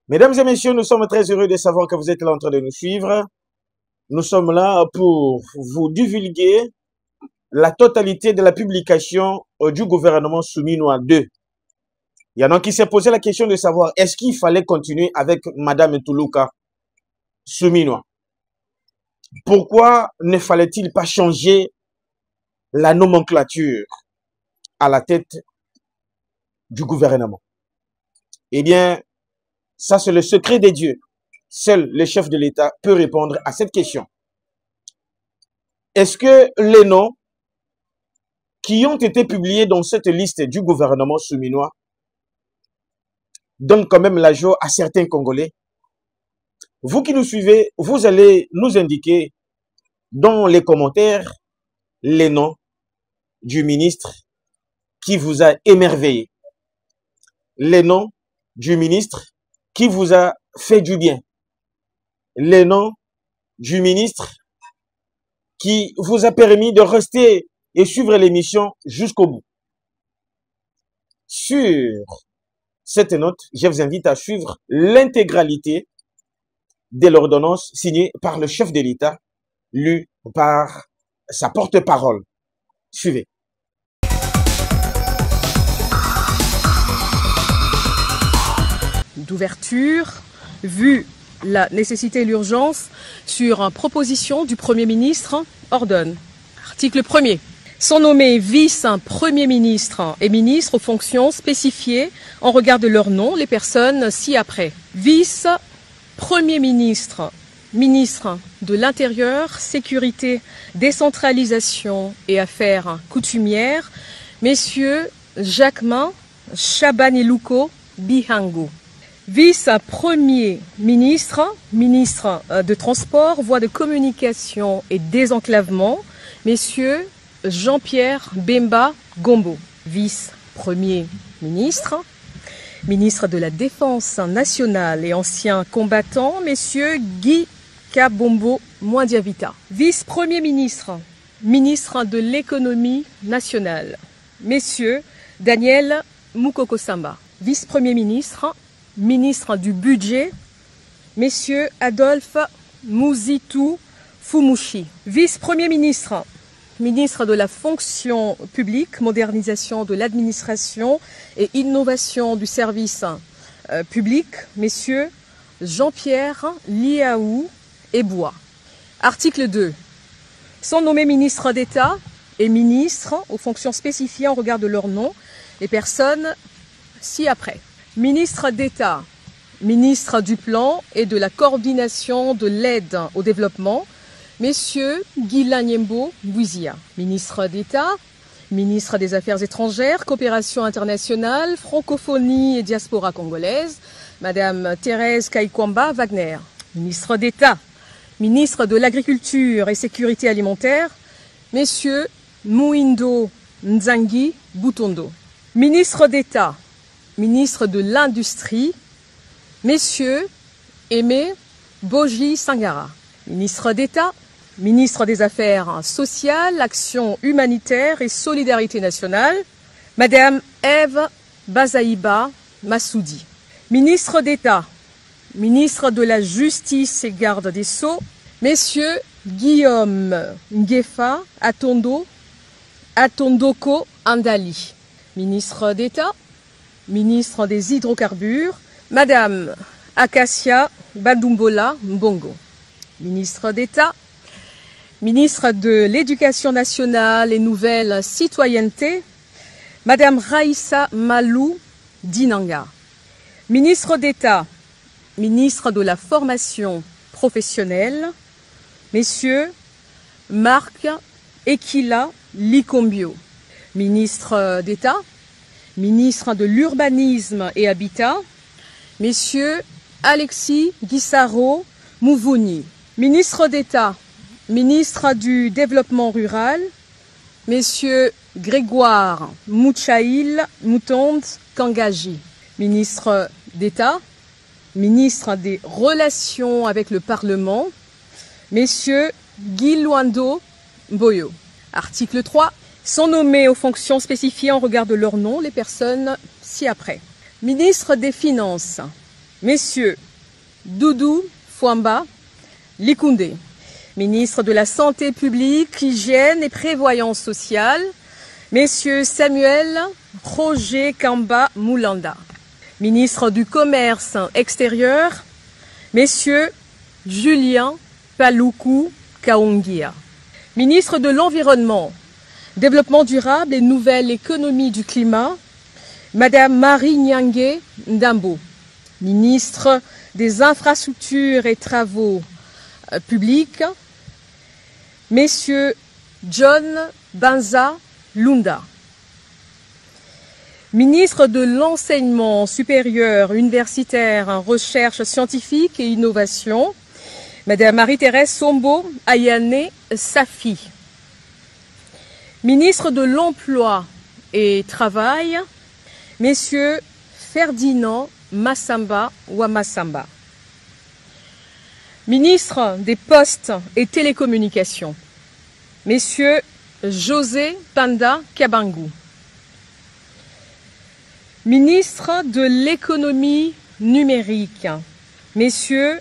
Mesdames et messieurs, nous sommes très heureux de savoir que vous êtes là en train de nous suivre. Nous sommes là pour vous divulguer la totalité de la publication du gouvernement Souminois 2. Il y en a qui s'est posé la question de savoir est-ce qu'il fallait continuer avec Madame Toulouka Souminois. Pourquoi ne fallait-il pas changer la nomenclature à la tête du gouvernement? Eh bien, ça c'est le secret des dieux. Seul le chef de l'État peut répondre à cette question. Est-ce que les noms qui ont été publiés dans cette liste du gouvernement souminois donnent quand même la joie à certains Congolais? Vous qui nous suivez, vous allez nous indiquer dans les commentaires les noms du ministre qui vous a émerveillé, les noms du ministre qui vous a fait du bien, les noms du ministre qui vous a permis de rester et suivre l'émission jusqu'au bout. Sur cette note, je vous invite à suivre l'intégralité de l'ordonnance signée par le chef de l'État, lue par sa porte-parole. Suivez. D'ouverture, vu la nécessité et l'urgence, sur proposition du Premier ministre, ordonne. Article 1er. Sont nommés vice-premier ministre et ministre aux fonctions spécifiées en regard de leur nom les personnes ci-après. Vice-premier ministre, ministre de l'Intérieur, Sécurité, Décentralisation et Affaires coutumières, messieurs Jacquemin Chabanilouko Bihango. Vice-premier ministre, ministre de Transport, Voies de Communication et Désenclavement, messieurs Jean-Pierre Bemba Gombo. Vice-premier ministre, ministre de la Défense nationale et ancien combattant, messieurs Guy Kabombo Mwandiavita. Vice-premier ministre, ministre de l'Économie nationale, messieurs Daniel Moukoko Samba. Vice-premier ministre, ministre du Budget, messieurs Adolphe Mouzitou Fumushi. Vice-premier ministre, ministre de la Fonction publique, modernisation de l'administration et innovation du service public, messieurs Jean-Pierre Liaou Ebois. Article 2. Sont nommés ministres d'État et ministres aux fonctions spécifiées en regard de leur nom les personnes ci-après. Ministre d'État, ministre du Plan et de la Coordination de l'aide au développement, messieurs Guilain Nyembo Bouizia. Ministre d'État, ministre des Affaires étrangères, Coopération internationale, Francophonie et diaspora congolaise, Madame Thérèse Kaikwamba Wagner. Ministre d'État, ministre de l'Agriculture et Sécurité alimentaire, messieurs Mouindo Nzangi Boutondo. Ministre d'État, ministre de l'Industrie, messieurs Aimé Boji Sangara. Ministre d'État, ministre des Affaires sociales, Action humanitaire et solidarité nationale, Madame Ève Bazaïba Massoudi. Ministre d'État, ministre de la Justice et Garde des Sceaux, messieurs Guillaume Ngefa Atondoko Andali. Ministre d'État, ministre des Hydrocarbures, Madame Acacia Badumbola Mbongo. Ministre d'État, ministre de l'Éducation nationale et nouvelle citoyenneté, Madame Raïssa Malou Dinanga. Ministre d'État, ministre de la formation professionnelle, messieurs Marc Ekila Likombio. Ministre d'État, ministre de l'Urbanisme et Habitat, messieurs Alexis Guissaro Mouvouni. Ministre d'État, ministre du Développement rural, messieurs Grégoire Mouchaïl Moutonde Kangaji. Ministre d'État, ministre des Relations avec le Parlement, messieurs Guy Luando Mboyo. Article 3. Sont nommés aux fonctions spécifiées en regard de leur nom les personnes ci-après. Ministre des Finances, Messieurs Doudou Fouamba Likoundé, ministre de la Santé publique, Hygiène et Prévoyance sociale, Messieurs Samuel Roger Kamba Moulanda, ministre du Commerce extérieur, Messieurs Julien Paluku Kaongia, ministre de l'Environnement, Développement durable et Nouvelle économie du climat, Madame Marie Nyangue Ndambo, ministre des Infrastructures et Travaux publics, Messieurs John Banza Lunda, ministre de l'Enseignement supérieur, universitaire, recherche scientifique et innovation, Madame Marie-Thérèse Sombo Ayane Safi, ministre de l'Emploi et Travail, Messieurs Ferdinand Massamba Wamassamba, ministre des Postes et Télécommunications, Messieurs José Panda Kabangou, ministre de l'Économie numérique, Messieurs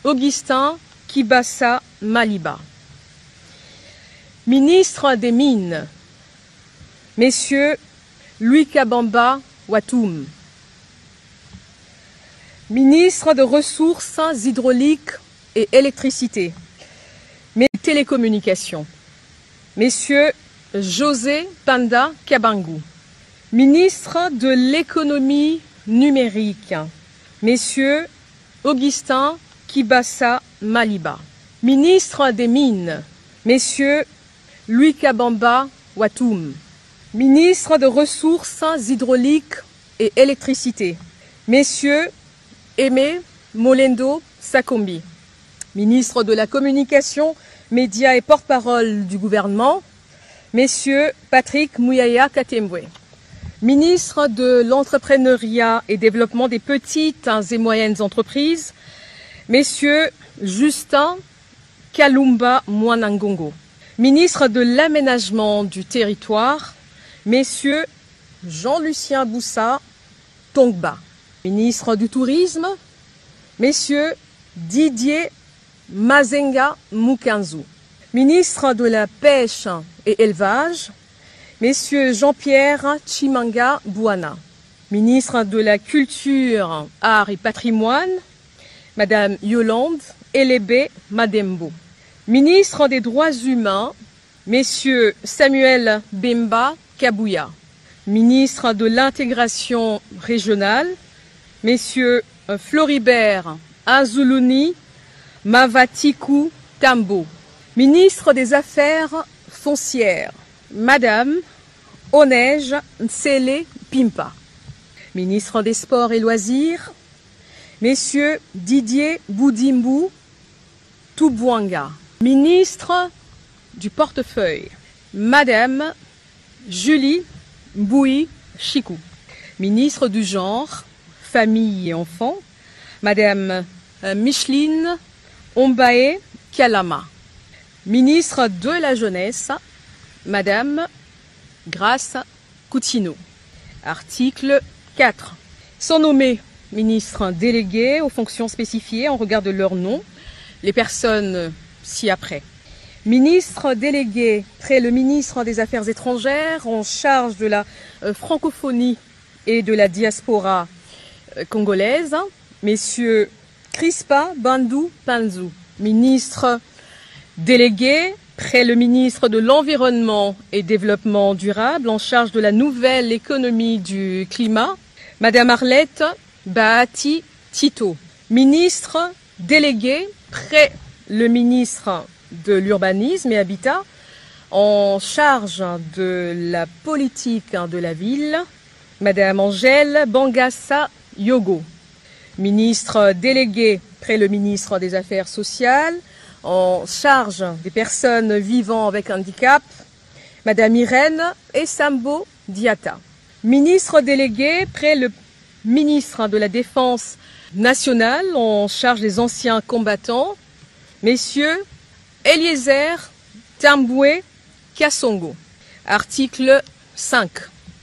Augustin Kibassa Maliba, ministre des Mines, Messieurs Louis Kabamba Watoum, ministre de Ressources hydrauliques et électricité, télécommunications, Messieurs José Panda Kabangou, ministre de l'Économie numérique, Messieurs Augustin Kibassa Maliba, ministre des Mines, Messieurs Louis Kabamba Watoum, ministre de Ressources hydrauliques et électricité, Messieurs Aimé Molendo Sakombi, ministre de la Communication, Médias et porte-parole du gouvernement, Messieurs Patrick Mouyaya Katembwe, ministre de l'Entrepreneuriat et Développement des petites et moyennes entreprises, Messieurs Justin Kalumba Mwanangongo, ministre de l'Aménagement du territoire, Messieurs Jean-Lucien Boussa Tongba, ministre du Tourisme, Messieurs Didier Mazenga Mukanzu, ministre de la Pêche et Élevage, Messieurs Jean-Pierre Chimanga Bouana, ministre de la Culture, Arts et Patrimoine, Madame Yolande Elebe Madembo, ministre des Droits humains, Messieurs Samuel Bemba Kabouya, ministre de l'Intégration régionale, Messieurs Floribert Azuluni Mavatiku Tambo, ministre des Affaires foncières, Madame Onej Nsele Pimpa, ministre des Sports et Loisirs, Messieurs Didier Boudimbu Toubouanga, ministre du Portefeuille, Madame Julie Boui Chikou, ministre du Genre, Famille et Enfants, Madame Micheline Ombae Kalama, ministre de la Jeunesse, Madame Grace Coutinho. Article 4. Sont nommés ministres délégués aux fonctions spécifiées en regard de leur nom, les personnes ci-après. Ministre délégué près le ministre des Affaires étrangères en charge de la francophonie et de la diaspora congolaise, Messieurs Crispa Bandou Panzou, ministre délégué près le ministre de l'Environnement et Développement durable en charge de la nouvelle économie du climat, Madame Arlette Bahati Tito, ministre délégué près le ministre de l'Urbanisme et Habitat en charge de la politique de la ville, Madame Angèle Bangassa Yogo, ministre délégué près le ministre des Affaires sociales en charge des personnes vivant avec handicap, Madame Irène Essambo Diata, ministre délégué près le ministre de la Défense nationale en charge des anciens combattants, Messieurs Eliezer Tamboué Kassongo. Article 5.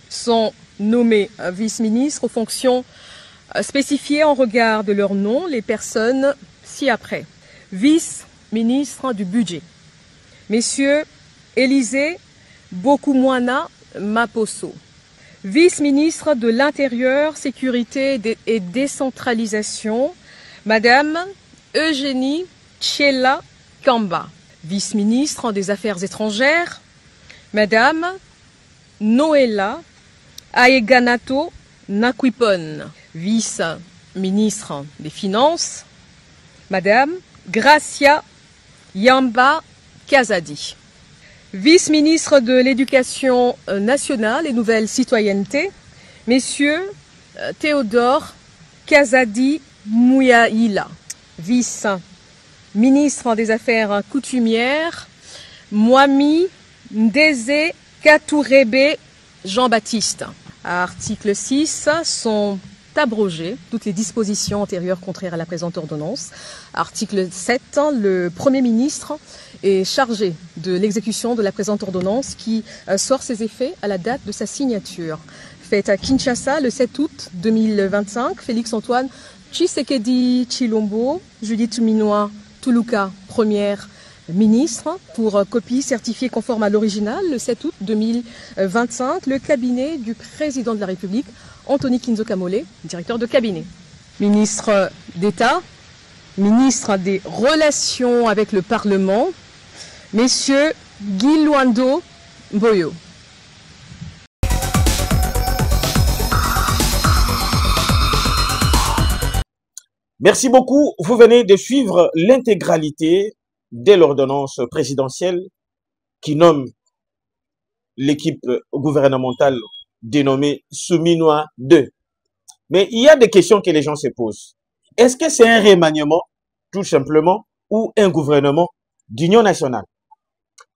Sont nommés vice-ministres aux fonctions Spécifier en regard de leur nom les personnes ci-après. Vice-ministre du Budget. Messieurs Élisée Bokumwana Maposo. Vice-ministre de l'Intérieur, Sécurité et Décentralisation, Madame Eugénie Tchela Kamba. Vice-ministre des Affaires étrangères, Madame Noëlla Aeganato Nakwipon. Vice-ministre des Finances, Madame Gracia Yamba Kazadi. Vice-ministre de l'Éducation nationale et nouvelle citoyenneté, Messieurs Théodore Kazadi Mouyaïla. Vice-ministre des Affaires coutumières, Mwami Ndeze Katourebe Jean-Baptiste. Article 6 sont abrogées toutes les dispositions antérieures contraires à la présente ordonnance. Article 7, le Premier ministre est chargé de l'exécution de la présente ordonnance qui sort ses effets à la date de sa signature. Faite à Kinshasa le 7 août 2025, Félix-Antoine Tshisekedi Tshilombo, Judith Minwa Tuluka, première ministre, pour copie certifiée conforme à l'original le 7 août 2025, le cabinet du président de la République, Anthony Kinzo Kamole, directeur de cabinet. Ministre d'État, ministre des Relations avec le Parlement, Messieurs Guy Luando Mboyo. Merci beaucoup. Vous venez de suivre l'intégralité de l'ordonnance présidentielle qui nomme l'équipe gouvernementale dénommée Souminois 2. Mais il y a des questions que les gens se posent. Est-ce que c'est un remaniement, tout simplement, ou un gouvernement d'union nationale?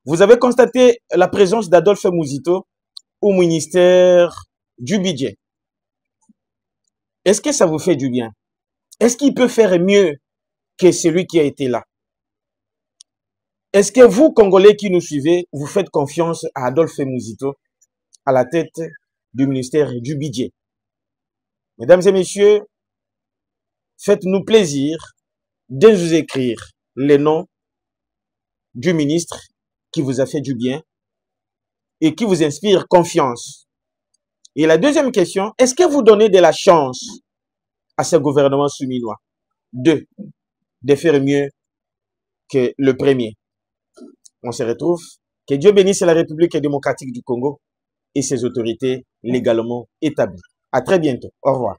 Vous avez constaté la présence d'Adolphe Mouzito au ministère du Budget. Est-ce que ça vous fait du bien? Est-ce qu'il peut faire mieux que celui qui a été là? Est-ce que vous, Congolais qui nous suivez, vous faites confiance à Adolphe Mouzito à la tête du ministère du Budget? Mesdames et messieurs, faites-nous plaisir de nous écrire les noms du ministre qui vous a fait du bien et qui vous inspire confiance. Et la deuxième question, est-ce que vous donnez de la chance à ce gouvernement souminois de faire mieux que le premier? On se retrouve. Que Dieu bénisse la République démocratique du Congo et ses autorités légalement établies. À très bientôt. Au revoir.